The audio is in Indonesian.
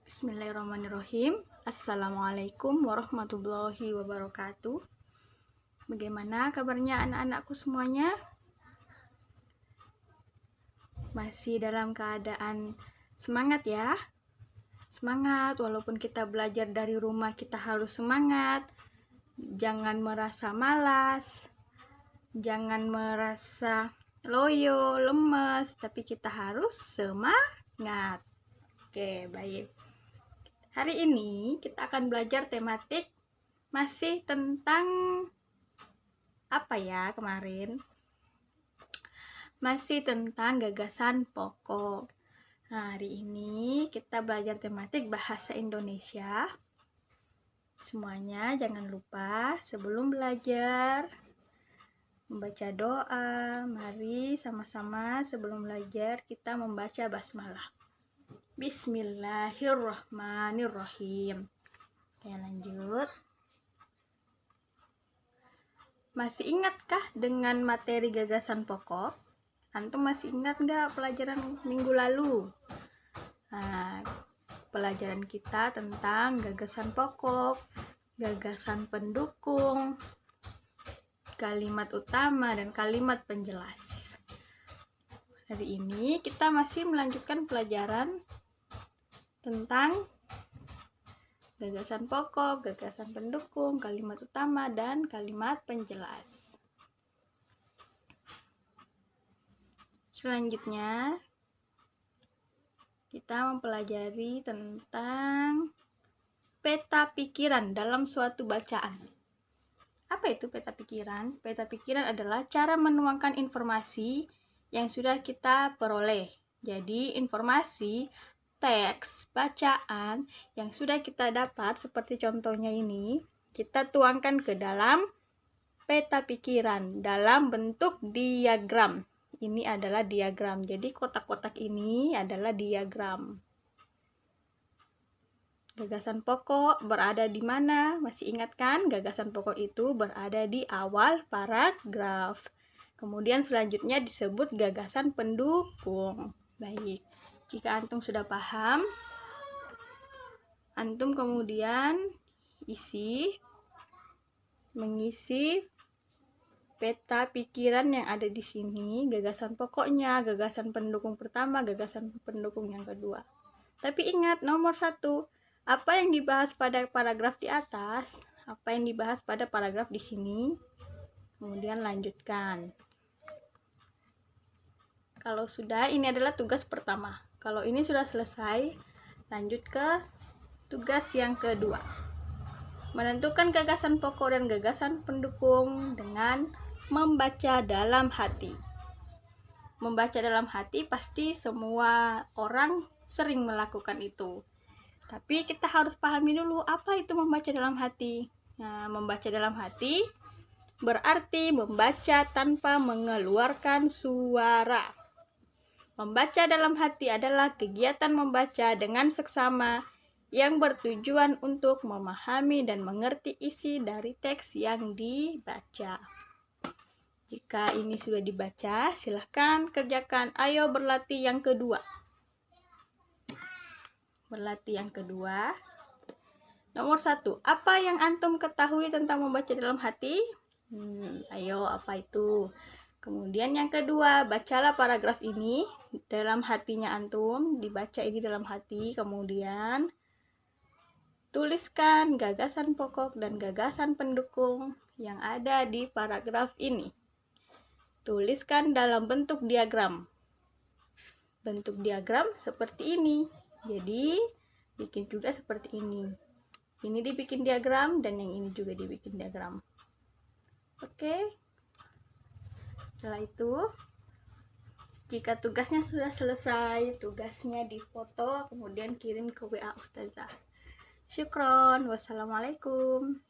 Bismillahirrahmanirrahim. Assalamualaikum warahmatullahi wabarakatuh. Bagaimana kabarnya anak-anakku semuanya? Masih dalam keadaan semangat ya? Semangat, walaupun kita belajar dari rumah kita harus semangat. Jangan merasa malas, jangan merasa loyo, lemes, tapi kita harus semangat. Oke, baik. Hari ini kita akan belajar tematik masih tentang apa ya kemarin? Masih tentang gagasan pokok. Nah, hari ini kita belajar tematik bahasa Indonesia. Semuanya jangan lupa sebelum belajar membaca doa. Mari sama-sama sebelum belajar kita membaca basmalah. Bismillahirrahmanirrahim. Oke, lanjut. Masih ingatkah dengan materi gagasan pokok? Antum masih ingat nggak pelajaran minggu lalu? Nah, pelajaran kita tentang gagasan pokok, gagasan pendukung, kalimat utama, dan kalimat penjelas. Hari ini kita masih melanjutkan pelajaran tentang gagasan pokok, gagasan pendukung, kalimat utama, dan kalimat penjelas. Selanjutnya, kita mempelajari tentang peta pikiran dalam suatu bacaan. Apa itu peta pikiran? Peta pikiran adalah cara menuangkan informasi yang sudah kita peroleh. Jadi, informasi teks bacaan yang sudah kita dapat seperti contohnya ini kita tuangkan ke dalam peta pikiran dalam bentuk diagram. Ini adalah diagram, jadi kotak-kotak ini adalah diagram. Gagasan pokok berada di mana? Masih ingat kan? Gagasan pokok itu berada di awal paragraf. Kemudian selanjutnya disebut gagasan pendukung. Baik. Jika antum sudah paham, antum kemudian mengisi peta pikiran yang ada di sini, gagasan pokoknya, gagasan pendukung pertama, gagasan pendukung yang kedua. Tapi ingat nomor 1, apa yang dibahas pada paragraf di atas, apa yang dibahas pada paragraf di sini, kemudian lanjutkan. Kalau sudah, ini adalah tugas pertama. Kalau ini sudah selesai, lanjut ke tugas yang kedua. Menentukan gagasan pokok dan gagasan pendukung dengan membaca dalam hati. Membaca dalam hati pasti semua orang sering melakukan itu. Tapi kita harus pahami dulu apa itu membaca dalam hati. Nah, membaca dalam hati berarti membaca tanpa mengeluarkan suara. Membaca dalam hati adalah kegiatan membaca dengan seksama yang bertujuan untuk memahami dan mengerti isi dari teks yang dibaca. Jika ini sudah dibaca, silahkan kerjakan. Ayo berlatih yang kedua. Berlatih yang kedua. Nomor 1, apa yang antum ketahui tentang membaca dalam hati? Ayo, apa itu? Kemudian yang kedua, bacalah paragraf ini dalam hatinya antum, dibaca ini dalam hati, kemudian tuliskan gagasan pokok dan gagasan pendukung yang ada di paragraf ini. Tuliskan dalam bentuk diagram. Bentuk diagram seperti ini. Jadi, bikin juga seperti ini. Ini dibikin diagram dan yang ini juga dibikin diagram. Oke. Setelah itu, jika tugasnya sudah selesai, tugasnya difoto, kemudian kirim ke WA Ustazah. Syukron. Wassalamualaikum.